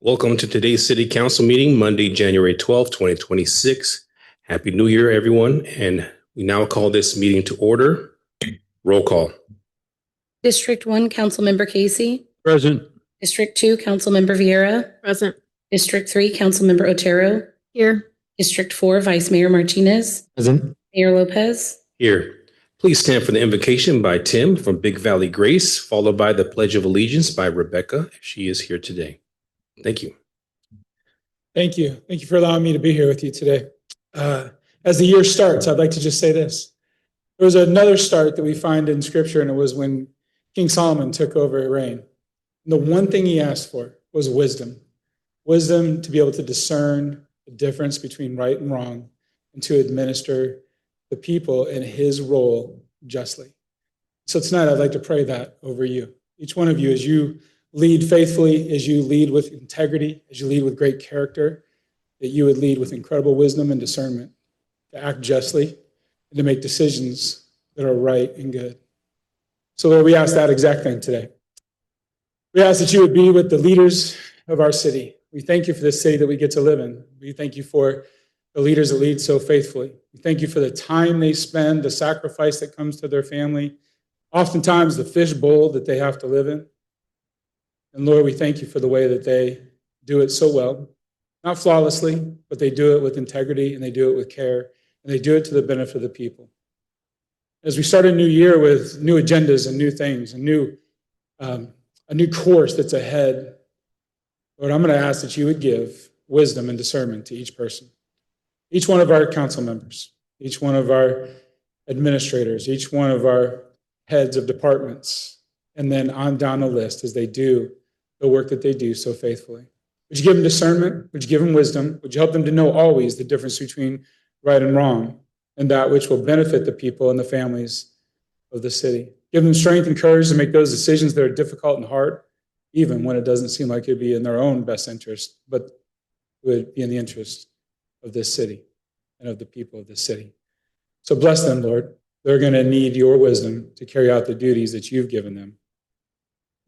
Welcome to today's City Council meeting, Monday, January 12th, 2026. Happy New Year, everyone. And we now call this meeting to order. Roll call. District 1, Councilmember Casey. Present. District 2, Councilmember Vieira. Present. District 3, Councilmember Otero. Here. District 4, Vice Mayor Martinez. Present. Mayor Lopez. Here. Please stand for the invocation by Tim from Big Valley Grace, followed by the Pledge of Allegiance by Rebecca, if she is here today. Thank you. Thank you. Thank you for allowing me to be here with you today. As the year starts, I'd like to just say this. There was another start that we find in Scripture, and it was when King Solomon took over reign. And the one thing he asked for was wisdom. Wisdom to be able to discern the difference between right and wrong and to administer the people in his role justly. So tonight, I'd like to pray that over you. Each one of you, as you lead faithfully, as you lead with integrity, as you lead with great character, that you would lead with incredible wisdom and discernment, to act justly and to make decisions that are right and good. So Lord, we ask that exact thing today. We ask that you would be with the leaders of our city. We thank you for this city that we get to live in. We thank you for the leaders that lead so faithfully. We thank you for the time they spend, the sacrifice that comes to their family, oftentimes the fishbowl that they have to live in. And Lord, we thank you for the way that they do it so well, not flawlessly, but they do it with integrity and they do it with care and they do it to the benefit of the people. As we start a new year with new agendas and new things, a new course that's ahead, Lord, I'm going to ask that you would give wisdom and discernment to each person, each one of our council members, each one of our administrators, each one of our heads of departments, and then on down the list as they do the work that they do so faithfully. Would you give them discernment? Would you give them wisdom? Would you help them to know always the difference between right and wrong and that which will benefit the people and the families of the city? Give them strength and courage to make those decisions that are difficult and hard, even when it doesn't seem like it'd be in their own best interest, but would be in the interest of this city and of the people of this city. So bless them, Lord. They're going to need your wisdom to carry out the duties that you've given them.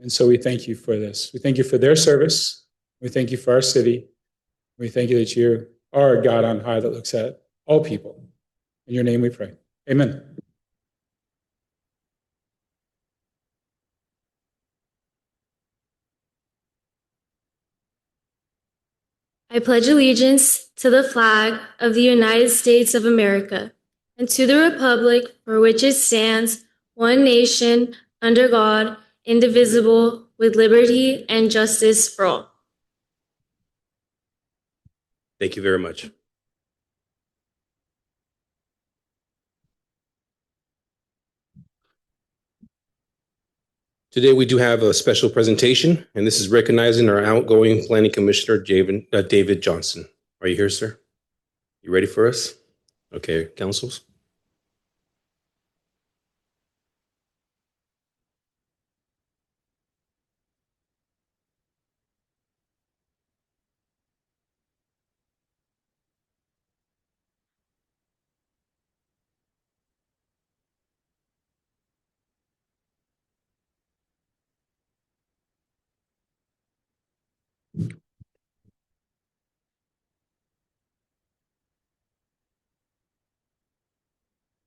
And so we thank you for this. We thank you for their service. We thank you for our city. We thank you that you are a God on high that looks at all people. In your name we pray. Amen. I pledge allegiance to the flag of the United States of America and to the republic for which it stands, one nation, under God, indivisible, with liberty and justice for all. Thank you very much. Today, we do have a special presentation, and this is recognizing our outgoing Planning Commissioner, David Johnson. Are you here, sir? You ready for us? Okay, councils.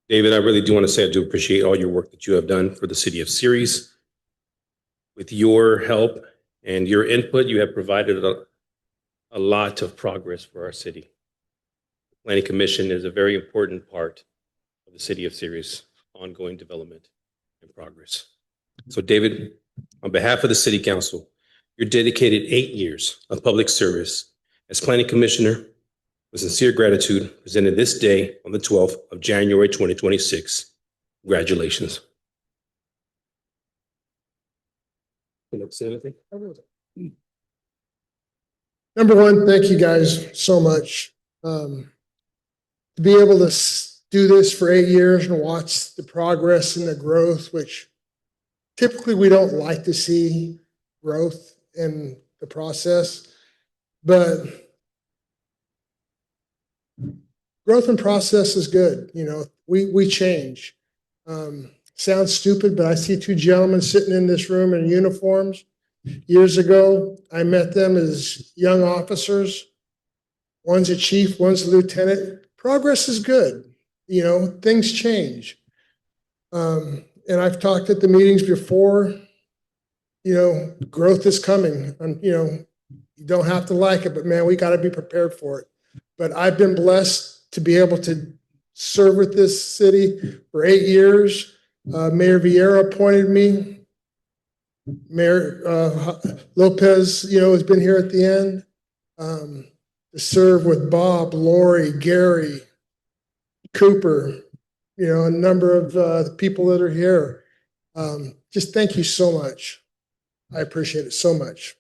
David, I really do want to say I do appreciate all your work that you have done for the city of Ceres. With your help and your input, you have provided a lot of progress for our city. The Planning Commission is a very important part of the city of Ceres' ongoing development and progress. So David, on behalf of the City Council, your dedicated 8 years of public service as Planning Commissioner, with sincere gratitude, presented this day on the 12th of January, 2026. Congratulations. Can I say anything? Number one, thank you guys so much. To be able to do this for 8 years and watch the progress and the growth, which typically we don't like to see growth in the process, but growth and process is good. You know, we change. Sounds stupid, but I see two gentlemen sitting in this room in uniforms years ago. I met them as young officers. One's a chief, one's a lieutenant. Progress is good. You know, things change. And I've talked at the meetings before, you know, growth is coming. And, you know, you don't have to like it, but man, we got to be prepared for it. But I've been blessed to be able to serve with this city for 8 years. Mayor Vieira appointed me. Mayor Lopez, you know, has been here at the end to serve with Bob, Lori, Gary, Cooper, you know, a number of the people that are here. Just thank you so much. I appreciate it so much.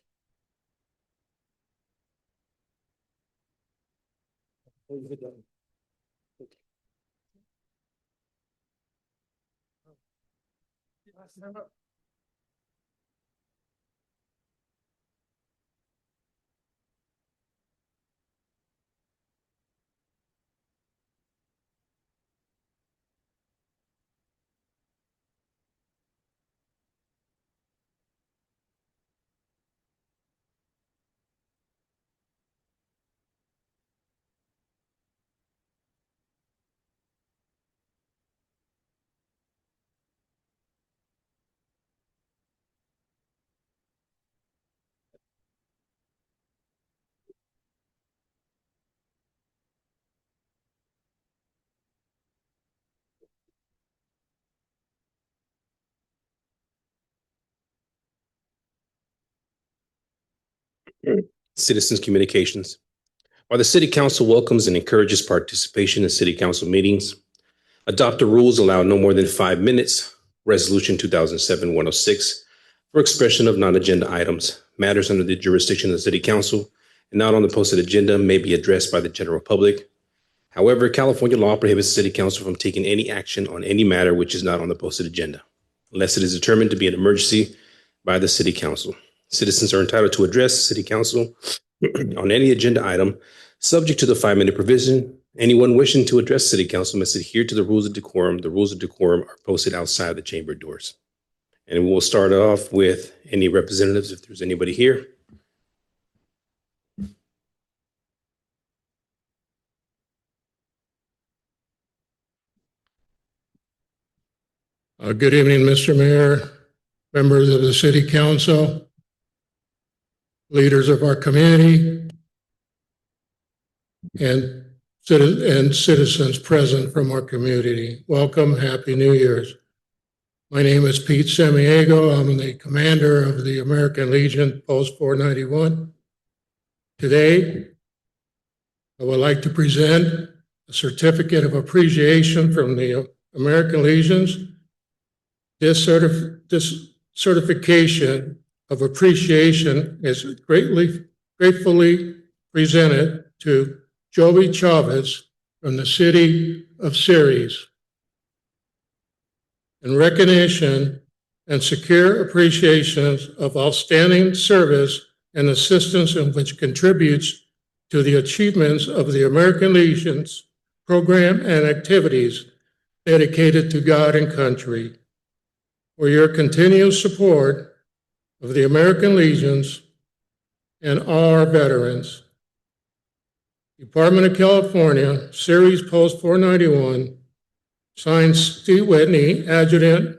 Citizens communications. While the city council welcomes and encourages participation in city council meetings, adopted rules allow no more than 5 minutes. Resolution 2007-106 for expression of non-agenda items. Matters under the jurisdiction of the city council and not on the posted agenda may be addressed by the general public. However, California law prohibits the city council from taking any action on any matter which is not on the posted agenda, unless it is determined to be an emergency by the city council. Citizens are entitled to address the city council on any agenda item subject to the 5-minute provision. Anyone wishing to address city council must adhere to the rules of decorum. The rules of decorum are posted outside the chamber doors. And we'll start off with any representatives, if there's anybody here. Good evening, Mr. Mayor, members of the City Council, leaders of our community, and citizens present from our community. Welcome, Happy New Year's. My name is Pete Samiego. I'm the commander of the American Legion, Post 491. Today, I would like to present a certificate of appreciation from the American Legions. This certification of appreciation is gratefully presented to Joey Chavez from the city of Ceres in recognition and secure appreciations of outstanding service and assistance in which contributes to the achievements of the American Legion's program and activities dedicated to God and country. For your continued support of the American Legions and our veterans. Department of California, Series Post 491, signed Steve Whitney, Adjutant,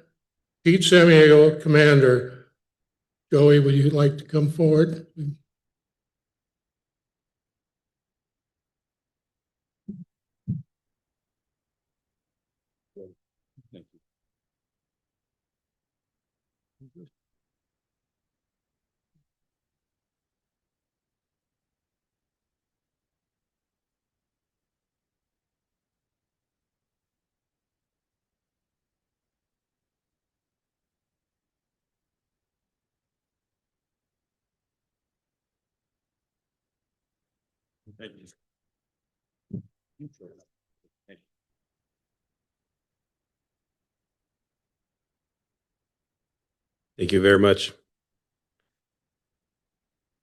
Pete Samiego, Commander. Joey, would you like to come forward? Thank you very much.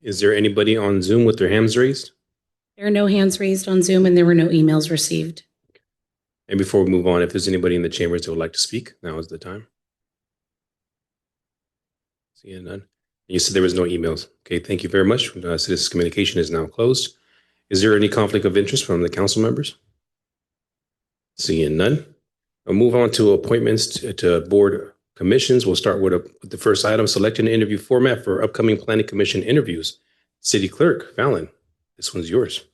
Is there anybody on Zoom with their hands raised? There are no hands raised on Zoom and there were no emails received. And before we move on, if there's anybody in the chambers that would like to speak, now is the time. Seeing none. You said there was no emails. Okay, thank you very much. Citizens communication is now closed. Is there any conflict of interest from the council members? Seeing none. I'll move on to appointments to board commissions. We'll start with the first item, selecting an interview format for upcoming planning commission interviews. City Clerk Fallon, this one's yours.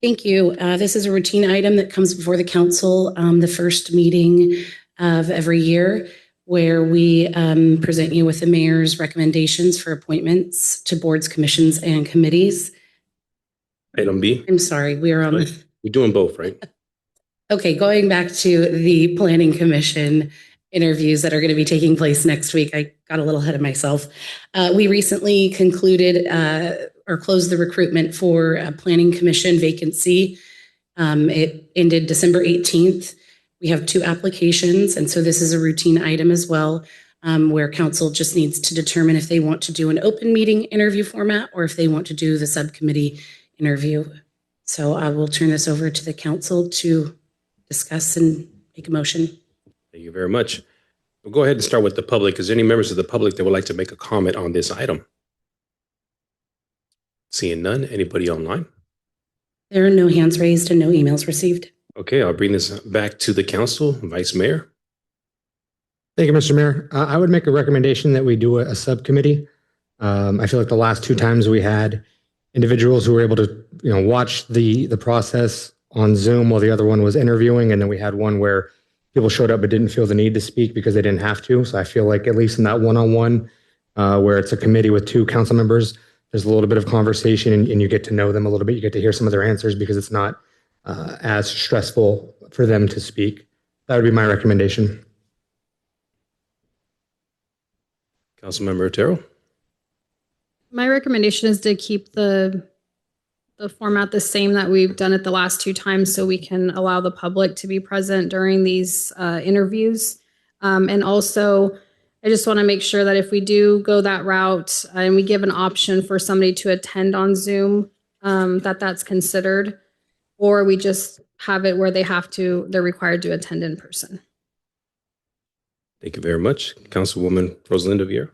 Thank you. This is a routine item that comes before the council, the first meeting of every year, where we present you with the mayor's recommendations for appointments to boards, commissions, and committees. Item B. I'm sorry, we are on. We're doing both, right? Okay, going back to the planning commission interviews that are going to be taking place next week. I got a little ahead of myself. We recently concluded or closed the recruitment for a planning commission vacancy. It ended December 18th. We have 2 applications, and so this is a routine item as well, where council just needs to determine if they want to do an open meeting interview format or if they want to do the subcommittee interview. So I will turn this over to the council to discuss and make a motion. Thank you very much. We'll go ahead and start with the public. Is there any members of the public that would like to make a comment on this item? Seeing none. Anybody online? There are no hands raised and no emails received. Okay, I'll bring this back to the council. Vice Mayor. Thank you, Mr. Mayor. I would make a recommendation that we do a subcommittee. I feel like the last 2 times we had individuals who were able to, watch the process on Zoom while the other one was interviewing, and then we had one where people showed up but didn't feel the need to speak because they didn't have to. So I feel like at least in that one-on-one, where it's a committee with 2 council members, there's a little bit of conversation and you get to know them a little bit. You get to hear some of their answers because it's not as stressful for them to speak. That would be my recommendation. Councilmember Otero. My recommendation is to keep the format the same that we've done it the last 2 times, so we can allow the public to be present during these interviews. And also, I just want to make sure that if we do go that route and we give an option for somebody to attend on Zoom, that's considered, or we just have it where they're required to attend in person. Thank you very much. Councilwoman Rosalinda Vieira.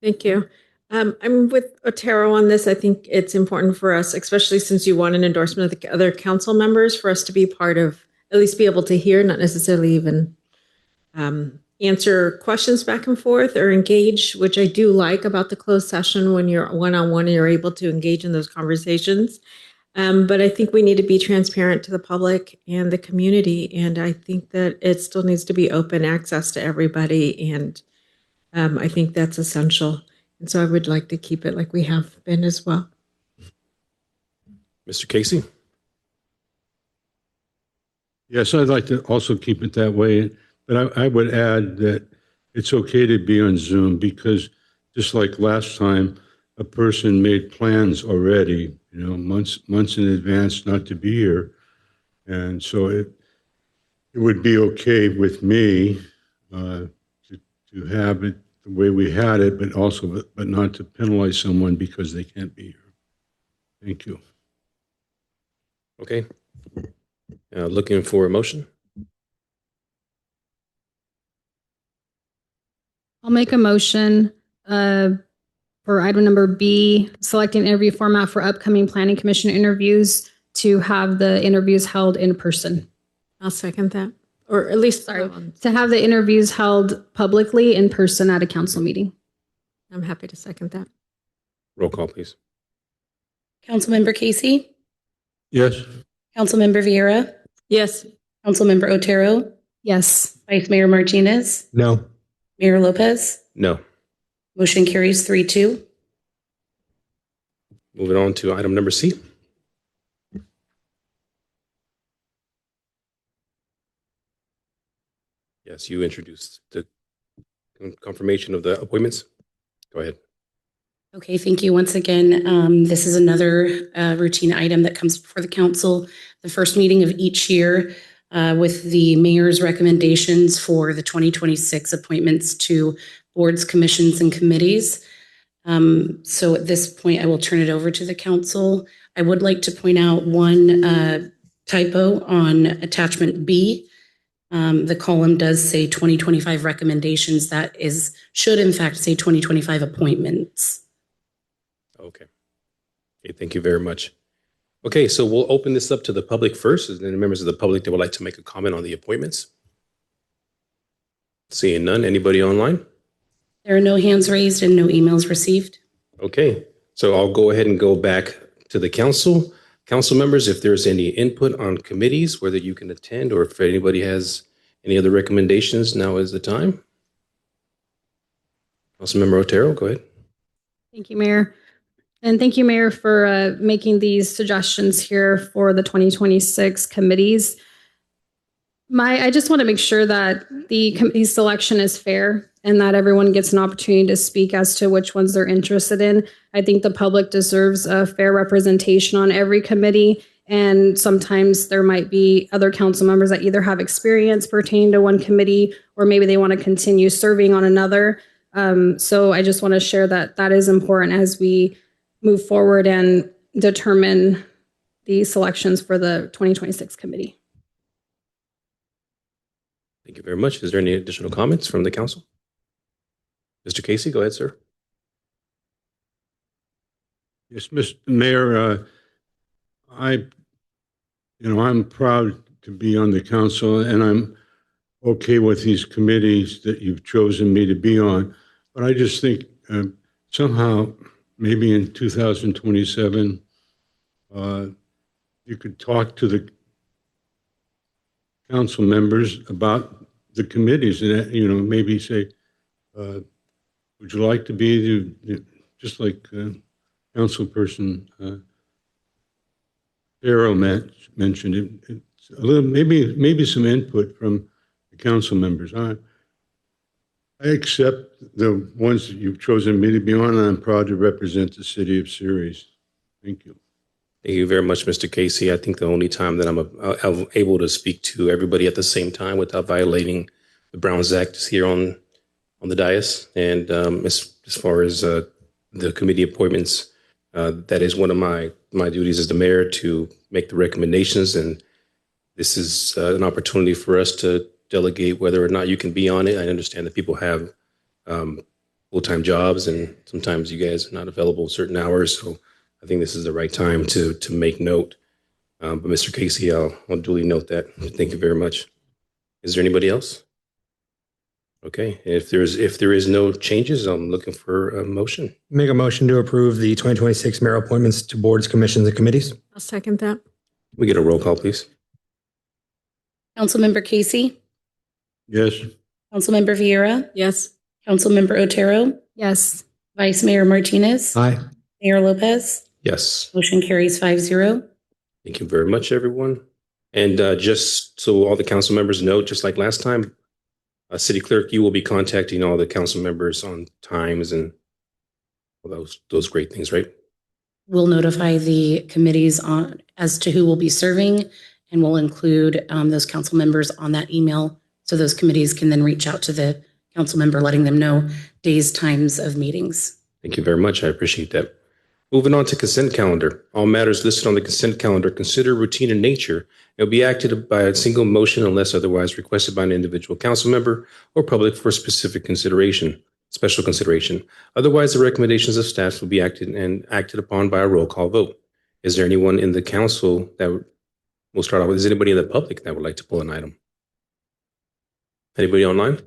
Thank you. I'm with Otero on this. I think it's important for us, especially since you want an endorsement of the other council members, for us to be part of, at least be able to hear, not necessarily even answer questions back and forth or engage, which I do like about the closed session when you're one-on-one and you're able to engage in those conversations. But I think we need to be transparent to the public and the community. And I think that it still needs to be open access to everybody. And I think that's essential. And so I would like to keep it like we have been as well. Mr. Casey. Yes, I'd like to also keep it that way. But I would add that it's okay to be on Zoom because just like last time, a person made plans already, months in advance not to be here. And so it would be okay with me to have it the way we had it, but not to penalize someone because they can't be here. Thank you. Okay. Looking for a motion. I'll make a motion for item number B, selecting interview format for upcoming planning commission interviews to have the interviews held in person. I'll second that. Or at least, To have the interviews held publicly in person at a council meeting. I'm happy to second that. Roll call, please. Councilmember Casey, Yes. Councilmember Vieira, Yes. Councilmember Otero, Yes. Vice Mayor Martinez, No. Mayor Lopez. No. Motion carries 3-2. Moving on to item number C. Yes, you introduced the confirmation of the appointments. Go ahead. Okay, thank you once again. This is another routine item that comes before the council, the first meeting of each year with the mayor's recommendations for the 2026 appointments to boards, commissions, and committees. So at this point, I will turn it over to the council. I would like to point out one typo on attachment B. The column does say 2025 recommendations. That should in fact say 2025 appointments. Okay. Okay, thank you very much. Okay, so we'll open this up to the public first. Is there any members of the public that would like to make a comment on the appointments? Seeing none. Anybody online? There are no hands raised and no emails received. Okay, so I'll go ahead and go back to the council. Council members, if there's any input on committees, whether you can attend or if anybody has any other recommendations, now is the time. Councilmember Otero, go ahead. Thank you, Mayor. And thank you, Mayor, for making these suggestions here for the 2026 committees. I just want to make sure that the committee selection is fair and that everyone gets an opportunity to speak as to which ones they're interested in. I think the public deserves a fair representation on every committee. And sometimes there might be other council members that either have experience pertaining to one committee or maybe they want to continue serving on another. So I just want to share that that is important as we move forward and determine the selections for the 2026 committee. Thank you very much. Is there any additional comments from the council? Mr. Casey, go ahead, sir. Yes, Mr. Mayor, I'm proud to be on the council and I'm okay with these committees that you've chosen me to be on. But I just think somehow maybe in 2027, you could talk to the council members about the committees and, maybe say, would you like to be just like Councilperson Darrow mentioned it, it's a little, maybe some input from the council members. I accept the ones that you've chosen me to be on, and I'm proud to represent the city of Ceres. Thank you. Thank you very much, Mr. Casey. I think the only time that I'm able to speak to everybody at the same time without violating the Browns Act is here on the dais. And as far as the committee appointments, that is one of my duties as the mayor to make the recommendations. And this is an opportunity for us to delegate whether or not you can be on it. I understand that people have full-time jobs and sometimes you guys are not available certain hours. So I think this is the right time to make note. But Mr. Casey, I'll duly note that. Thank you very much. Is there anybody else? Okay, if there is no changes, I'm looking for a motion. Make a motion to approve the 2026 mayor appointments to boards, commissions, and committees. I'll second that. We get a roll call, please. Councilmember Casey, Yes. Councilmember Vieira, Yes. Councilmember Otero, Yes. Vice Mayor Martinez, Aye. Mayor Lopez. Yes. Motion carries 5-0. Thank you very much, everyone. And just so all the council members know, just like last time, City Clerk, you will be contacting all the council members on times and all those great things, right? We'll notify the committees as to who will be serving, and we'll include those council members on that email. So those committees can then reach out to the council member, letting them know days, times of meetings. Thank you very much. I appreciate that. Moving on to consent calendar. All matters listed on the consent calendar considered routine in nature and will be acted by a single motion unless otherwise requested by an individual council member or public for special consideration. Otherwise, the recommendations of staff will be acted upon by a roll call vote. Is there anyone in the council that we'll start off with? Is anybody in the public that would like to pull an item? Anybody online?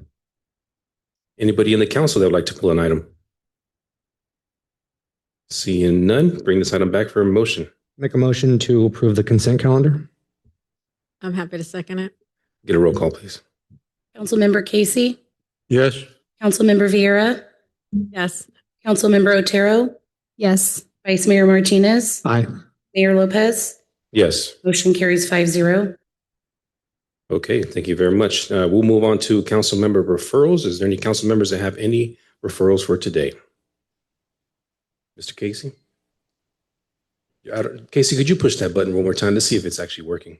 Anybody in the council that would like to pull an item? Seeing none, bring this item back for a motion. Make a motion to approve the consent calendar. I'm happy to second it. Get a roll call, please. Councilmember Casey, Yes. Councilmember Vieira, Yes. Councilmember Otero, Yes. Vice Mayor Martinez, Aye. Mayor Lopez. Yes. Motion carries 5-0. Okay, thank you very much. We'll move on to council member referrals. Is there any council members that have any referrals for today? Mr. Casey? Casey, could you push that button one more time to see if it's actually working?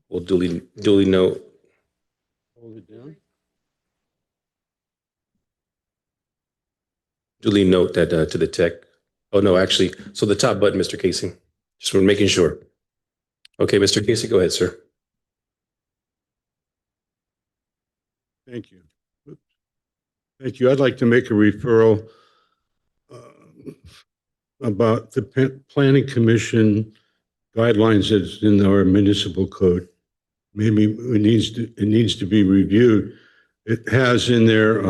We'll duly note. Hold it down. Duly note that to the tech. Oh, no, actually, so the top button, Mr. Casey. Just for making sure. Okay, Mr. Casey, go ahead, sir. Thank you. Oops. Thank you. I'd like to make a referral about the Planning Commission guidelines that's in our municipal code. Maybe it needs to be reviewed. It has in there,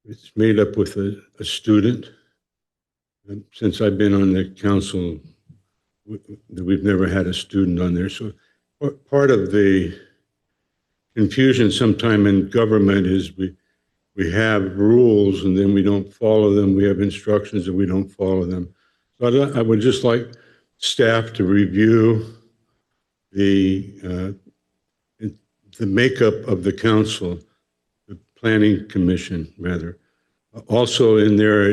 it's made up with a student. And since I've been on the council, we've never had a student on there. So part of the confusion sometime in government is we have rules and then we don't follow them. We have instructions and we don't follow them. So I would just like staff to review the makeup of the council, the planning commission, rather. Also in there,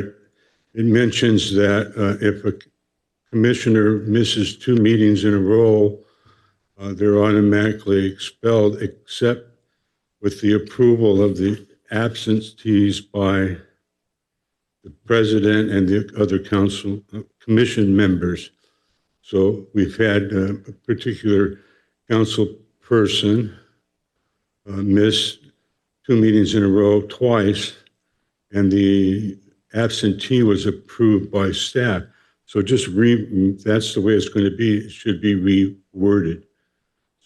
it mentions that if a commissioner misses 2 meetings in a row, they're automatically expelled, except with the approval of the absentees by the president and the other council commission members. So we've had a particular council person miss 2 meetings in a row twice, and the absentee was approved by staff. So just that's the way it's going to be. It should be reworded.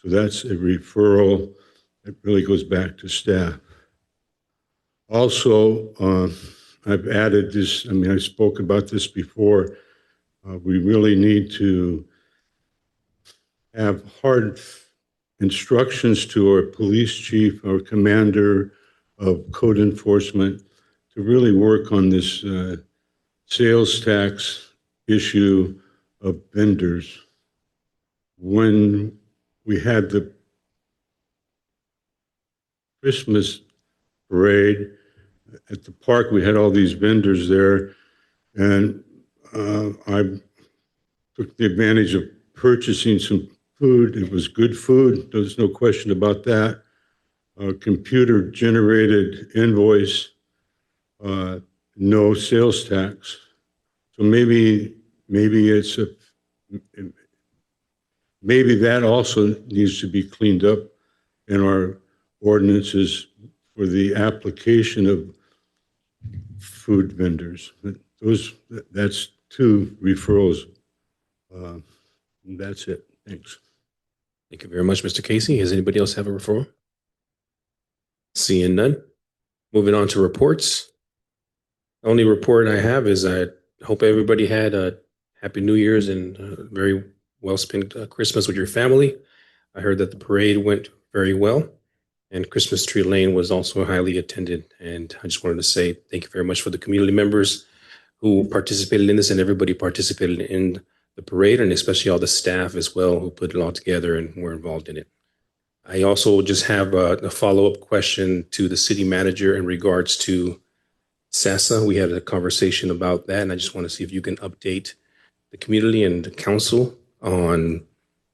So that's a referral that really goes back to staff. Also, I've added this, I spoke about this before. We really need to have hard instructions to our police chief, our commander of code enforcement, to really work on this sales tax issue of vendors. When we had the Christmas parade at the park, we had all these vendors there, and I took the advantage of purchasing some food. It was good food. There's no question about that. Computer-generated invoice, no sales tax. So maybe that also needs to be cleaned up in our ordinances for the application of food vendors. That's 2 referrals. That's it. Thanks. Thank you very much, Mr. Casey. Does anybody else have a referral? Seeing none. Moving on to reports. The only report I have is I hope everybody had a Happy New Year's and a very well spent Christmas with your family. I heard that the parade went very well, and Christmas Tree Lane was also highly attended. And I just wanted to say thank you very much for the community members who participated in this, and everybody participated in the parade, and especially all the staff as well who put it all together and were involved in it. I also just have a follow-up question to the city manager in regards to SASA. We had a conversation about that, and I just want to see if you can update the community and the council on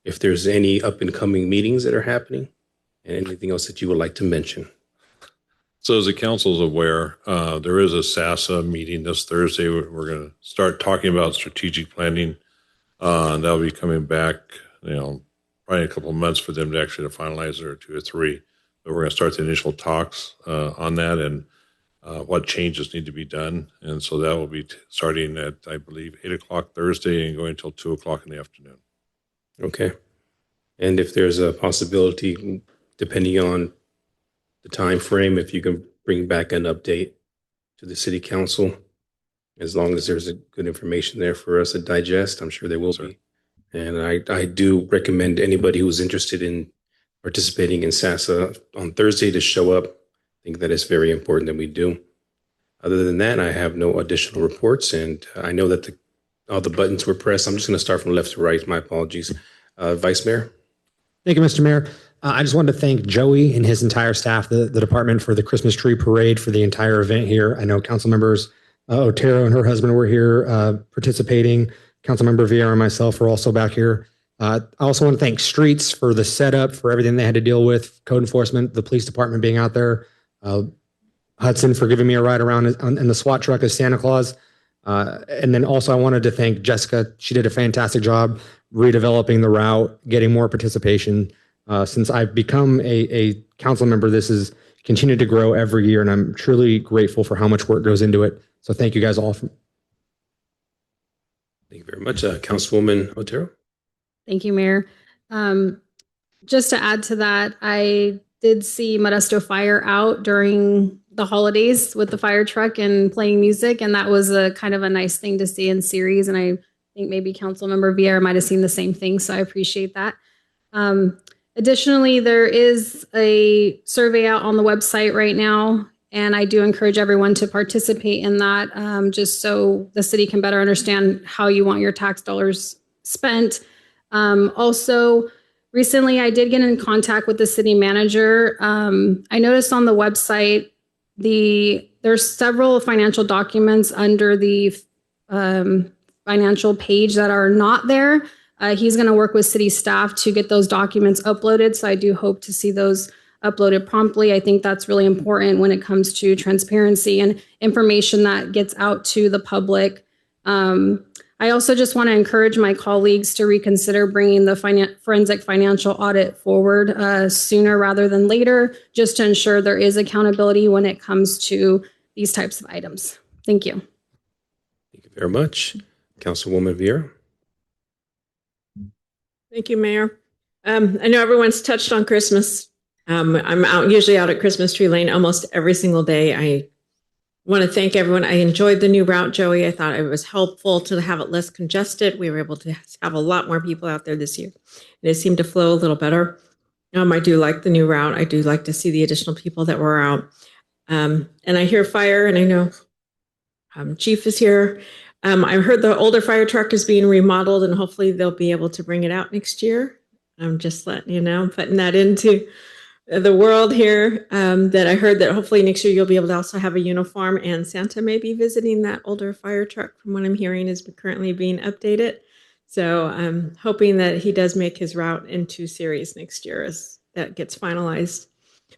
if there's any up and coming meetings that are happening and anything else that you would like to mention. So as the council is aware, there is a SASA meeting this Thursday. We're going to start talking about strategic planning. That'll be coming back, probably a couple of months for them to actually finalize their 2 or 3. But we're going to start the initial talks on that and what changes need to be done. And so that will be starting at, I believe, 8 o'clock Thursday and going until 2 o'clock in the afternoon. Okay. And if there's a possibility, depending on the time frame, if you can bring back an update to the city council, as long as there's a good information there for us to digest, I'm sure there will be. And I do recommend anybody who's interested in participating in SASA on Thursday to show up. I think that is very important that we do. Other than that, I have no additional reports, and I know that all the buttons were pressed. I'm just going to start from left to right. My apologies. Vice Mayor. Thank you, Mr. Mayor. I just wanted to thank Joey and his entire staff, the department, for the Christmas tree parade, for the entire event here. I know council members Otero and her husband were here participating. Councilmember Vieira and myself were also back here. I also want to thank Streets for the setup, for everything they had to deal with, code enforcement, the police department being out there, Hudson for giving me a ride around in the SWAT truck as Santa Claus. And then also I wanted to thank Jessica. She did a fantastic job redeveloping the route, getting more participation. Since I've become a council member, this has continued to grow every year, and I'm truly grateful for how much work goes into it. So thank you guys all. Thank you very much. Councilwoman Otero? Thank you, Mayor. Just to add to that, I did see Modesto Fire out during the holidays with the fire truck and playing music, and that was a kind of a nice thing to see in series. And I think maybe Councilmember Vieira might have seen the same thing, so I appreciate that. Additionally, there is a survey out on the website right now, and I do encourage everyone to participate in that, just so the city can better understand how you want your tax dollars spent. Also, recently I did get in contact with the city manager. I noticed on the website there's several financial documents under the financial page that are not there. He's going to work with city staff to get those documents uploaded. So I do hope to see those uploaded promptly. I think that's really important when it comes to transparency and information that gets out to the public. I also just want to encourage my colleagues to reconsider bringing the forensic financial audit forward sooner rather than later, just to ensure there is accountability when it comes to these types of items. Thank you. Thank you very much. Councilwoman Vieira? Thank you, Mayor. I know everyone's touched on Christmas. I'm usually out at Christmas Tree Lane almost every single day. I want to thank everyone. I enjoyed the new route, Joey. I thought it was helpful to have it less congested. We were able to have a lot more people out there this year, and it seemed to flow a little better. I do like the new route. I do like to see the additional people that were out. And I hear fire, and I know Chief is here. I heard the older fire truck is being remodeled, and hopefully they'll be able to bring it out next year. I'm just letting you know, I'm putting that into the world here, that I heard that hopefully next year you'll be able to also have a uniform, and Santa may be visiting that older fire truck, from what I'm hearing, is currently being updated. So I'm hoping that he does make his route into series next year as that gets finalized.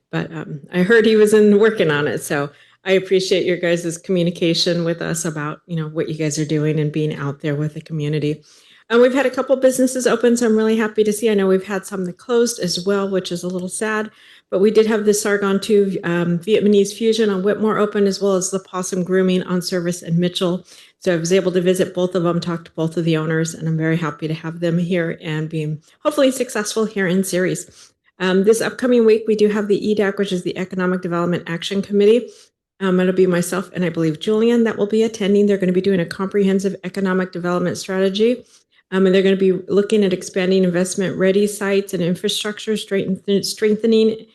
But I heard he was working on it. So I appreciate your guys' communication with us about, what you guys are doing and being out there with the community. We've had a couple businesses open, so I'm really happy to see. I know we've had some that closed as well, which is a little sad. But we did have the Sargon 2 Vietnamese Fusion on Whitmore open, as well as the Possum Grooming on Service and Mitchell. So I was able to visit both of them, talk to both of the owners, and I'm very happy to have them here and being hopefully successful here in series. This upcoming week, we do have the EDAC, which is the Economic Development Action Committee. It'll be myself and I believe Julian that will be attending. They're going to be doing a comprehensive economic development strategy. And they're going to be looking at expanding investment-ready sites and infrastructure, strengthening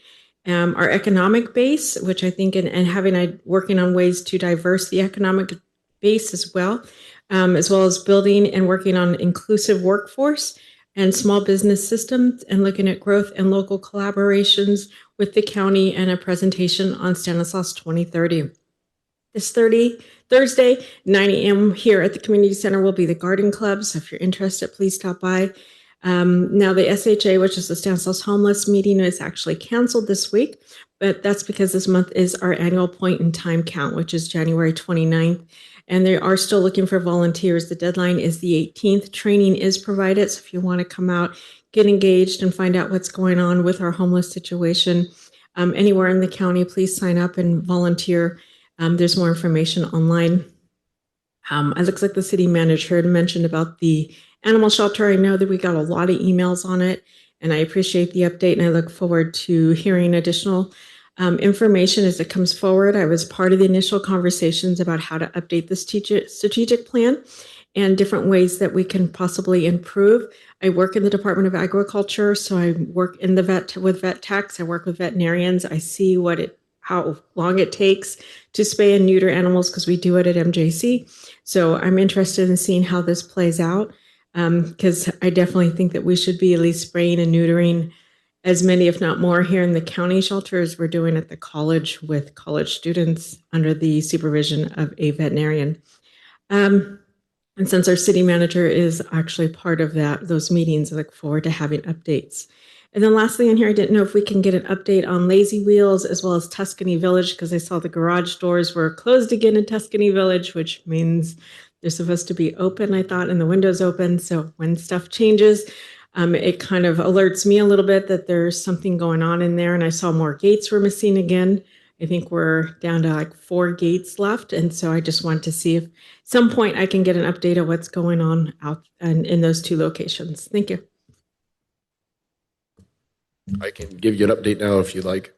our economic base, which I think, and working on ways to diverse the economic base as well as building and working on inclusive workforce and small business systems, and looking at growth and local collaborations with the county, and a presentation on Stanislaus 2030. This Thursday, 9 a.m. here at the community center will be the garden club. So if you're interested, please stop by. Now the SHA, which is the Stanislaus Homeless meeting, is actually canceled this week, but that's because this month is our annual point in time count, which is January 29th. And they are still looking for volunteers. The deadline is the 18th. Training is provided. So if you want to come out, get engaged and find out what's going on with our homeless situation anywhere in the county, please sign up and volunteer. There's more information online. It looks like the city manager had mentioned about the animal shelter. I know that we got a lot of emails on it, and I appreciate the update, and I look forward to hearing additional information as it comes forward. I was part of the initial conversations about how to update this strategic plan and different ways that we can possibly improve. I work in the Department of Agriculture, so I work in with vet techs. I work with veterinarians. I see how long it takes to spay and neuter animals, because we do it at MJC. So I'm interested in seeing how this plays out, because I definitely think that we should be at least spraying and neutering as many, if not more, here in the county shelter as we're doing at the college with college students under the supervision of a veterinarian. And since our city manager is actually part of those meetings, I look forward to having updates. And then lastly in here, I didn't know if we can get an update on Lazy Wheels as well as Tuscany Village, because I saw the garage doors were closed again in Tuscany Village, which means they're supposed to be open, I thought, and the windows open. So when stuff changes, It kind of alerts me a little bit that there's something going on in there. And I saw more gates were missing again. I think we're down to like 4 gates left. And so I just want to see if at some point I can get an update of what's going on out in those 2 locations. Thank you. I can give you an update now if you'd like.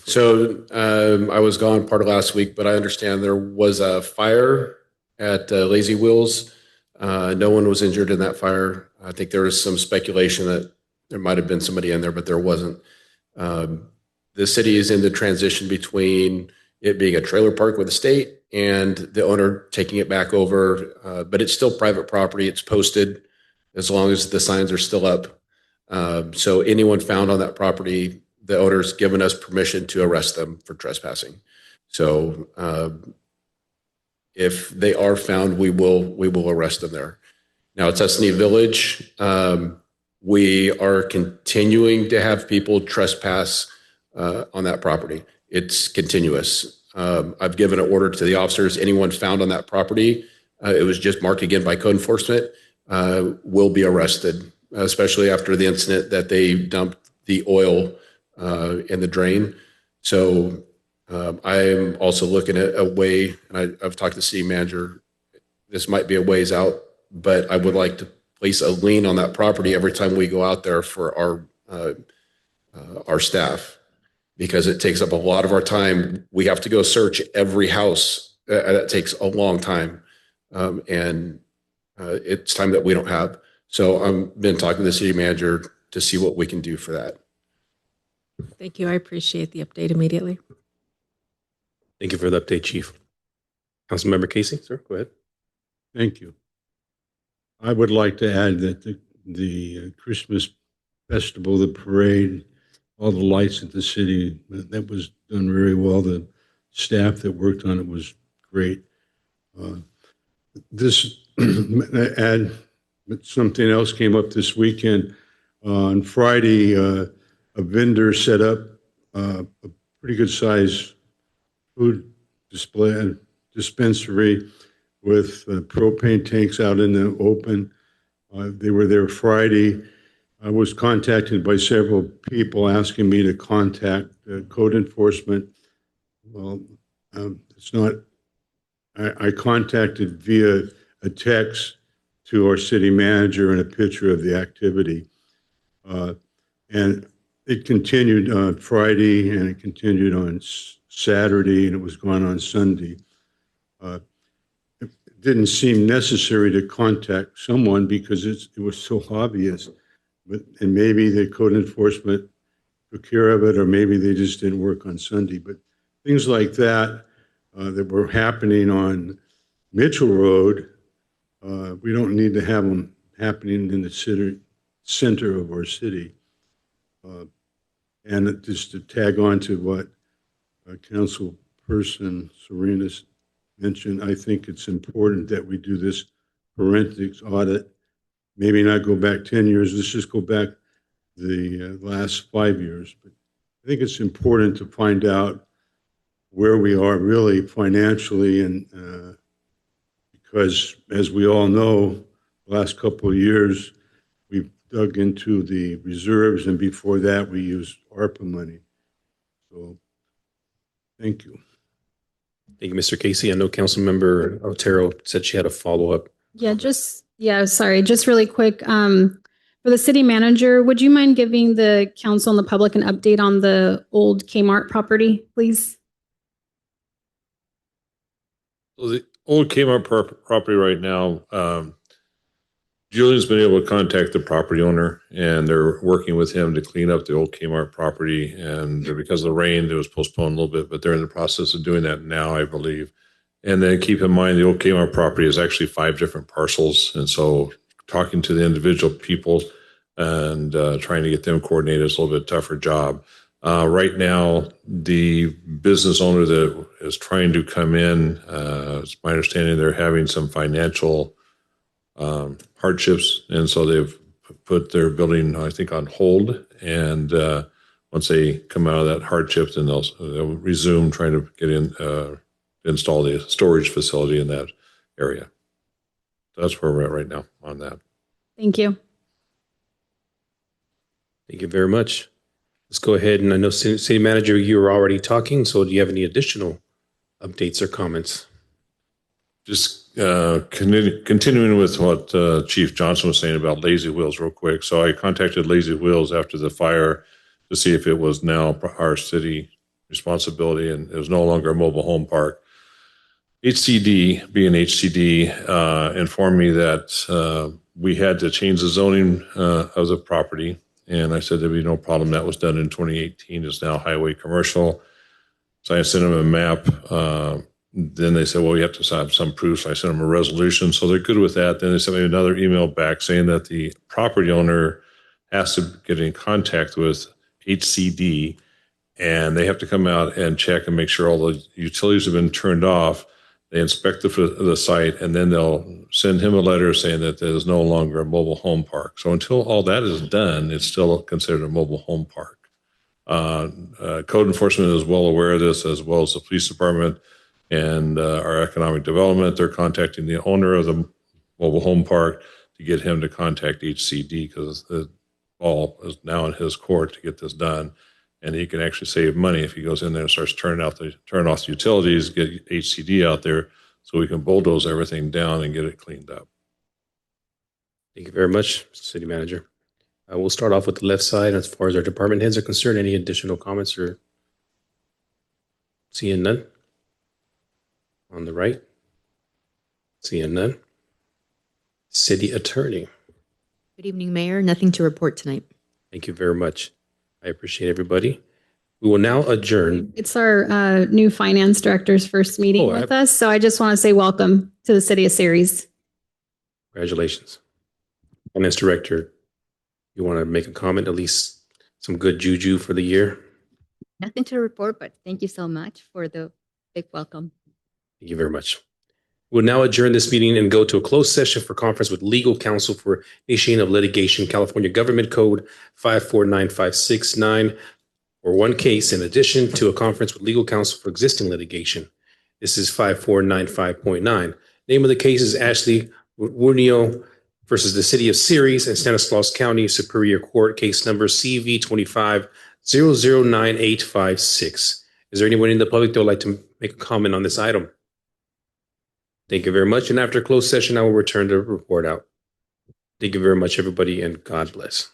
So I was gone part of last week, but I understand there was a fire at Lazy Wheels. No one was injured in that fire. I think there was some speculation that there might have been somebody in there, but there wasn't. The city is in the transition between it being a trailer park with the state and the owner taking it back over. But it's still private property. It's posted as long as the signs are still up. So anyone found on that property, the owner's given us permission to arrest them for trespassing. So if they are found, we will arrest them there. Now it's Essenay Village. We are continuing to have people trespass on that property. It's continuous. I've given an order to the officers. Anyone found on that property, it was just marked again by code enforcement, will be arrested, especially after the incident that they dumped the oil in the drain. So I'm also looking at a way, and I've talked to the city manager, this might be a ways out, but I would like to place a lien on that property every time we go out there for our staff, because it takes up a lot of our time. We have to go search every house. That takes a long time. And it's time that we don't have. So I've been talking to the city manager to see what we can do for that. Thank you. I appreciate the update immediately. Thank you for the update, Chief. Councilmember Casey, sir, go ahead. Thank you. I would like to add that the Christmas festival, the parade, all the lights at the city, that was done very well. The staff that worked on it was great. Add something else came up this weekend. On Friday, a vendor set up a pretty good size food dispensary with propane tanks out in the open. They were there Friday. I was contacted by several people asking me to contact code enforcement. Well, it's not, I contacted via a text to our city manager and a picture of the activity. And it continued on Friday and it continued on Saturday and it was going on Sunday. It didn't seem necessary to contact someone because it was so obvious. And maybe the code enforcement took care of it, or maybe they just didn't work on Sunday. But things like that that were happening on Mitchell Road, we don't need to have them happening in the center of our city. And just to tag on to what Councilperson Serenas mentioned, I think it's important that we do this forensics audit. Maybe not go back 10 years, let's just go back the last 5 years. But I think it's important to find out where we are really financially, and because as we all know, the last couple of years, we've dug into the reserves, and before that, we used ARPA money. So, thank you. Thank you, Mr. Casey. I know Councilmember Otero said she had a follow-up. Sorry, just really quick. For the city manager, would you mind giving the council and the public an update on the old Kmart property, please? So the old Kmart property right now, Julian's been able to contact the property owner, and they're working with him to clean up the old Kmart property. And because of the rain, it was postponed a little bit, but they're in the process of doing that now, I believe. And then keep in mind, the old Kmart property is actually 5 different parcels. And so talking to the individual people and trying to get them coordinated is a little bit tougher job. Right now, the business owner that is trying to come in, it's my understanding they're having some financial hardships. And so they've put their building, I think, on hold. And once they come out of that hardship, then they'll resume trying to get in, install the storage facility in that area. That's where we're at right now on that. Thank you. Thank you very much. Let's go ahead, and I know City Manager, you were already talking, so do you have any additional updates or comments? Just continuing with what Chief Johnson was saying about Lazy Wheels real quick. So I contacted Lazy Wheels after the fire to see if it was now our city responsibility and it was no longer a mobile home park. HCD, being HCD, informed me that we had to change the zoning of the property. And I said there'd be no problem. That was done in 2018. It's now highway commercial. So I sent them a map. Then they said, well, we have to have some proof. So I sent them a resolution. So they're good with that. Then they sent me another email back saying that the property owner has to get in contact with HCD and they have to come out and check and make sure all the utilities have been turned off. They inspect the site and then they'll send him a letter saying that there's no longer a mobile home park. So until all that is done, it's still considered a mobile home park. Code enforcement is well aware of this, as well as the police department and our economic development. They're contacting the owner of the mobile home park to get him to contact HCD because the ball is now in his court to get this done. And he can actually save money if he goes in there and starts turn off the utilities, get HCD out there so we can bulldoze everything down and get it cleaned up. Thank you very much, City Manager. We'll start off with the left side as far as our department heads are concerned. Any additional comments or seeing none? On the right, seeing none. City Attorney. Good evening, Mayor. Nothing to report tonight. Thank you very much. I appreciate everybody. We will now adjourn. It's our new finance director's first meeting with us. So I just want to say welcome to the city of Ceres. Congratulations. Finance Director, you want to make a comment, at least some good juju for the year? Nothing to report, but thank you so much for the big welcome. Thank you very much. We'll now adjourn this meeting and go to a closed session for conference with legal counsel for initiation of litigation, California Government Code 549569, or one case in addition to a conference with legal counsel for existing litigation. This is 5495.9. Name of the case is Ashley Wunio versus the City of Ceres and Stanislaus County Superior Court, case number CV 25009856. Is there anyone in the public that would like to make a comment on this item? Thank you very much. And after closed session, I will return to report out. Thank you very much, everybody, and God bless.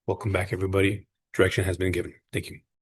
Welcome back, everybody. Direction has been given. Thank you.